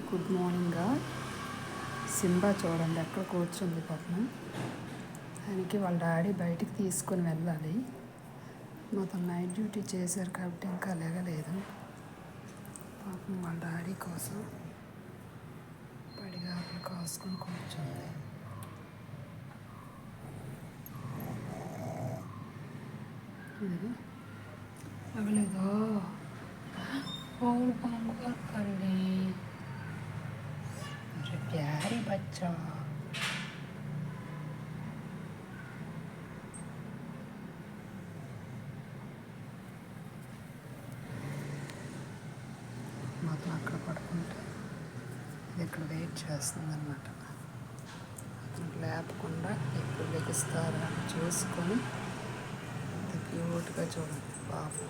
Good morning. Simba చూడండి ఎక్కడ కూర్చుంది పాపం. దానికి వాళ్ళ డాడీ బయటికి తీసుకొని వెళ్ళాలి. మొత్తం నైట్ డ్యూటీ చేశారు కాబట్టి ఇంకా లేగలేదు. పాపం వాళ్ళ డాడీ కోసం పడిగాపులు కాసుకొని కూర్చుంది. అవ్వలేదో పండుగ प्यारी बच्चा మొత్తం అక్కడ పడుకుంటే ఇది ఇక్కడ వెయిట్ చేస్తుందన్నమాట. లేపకుండా ఎప్పుడు లెగిస్తారా చూసుకొని క్యూట్గా చూడండి బాబు.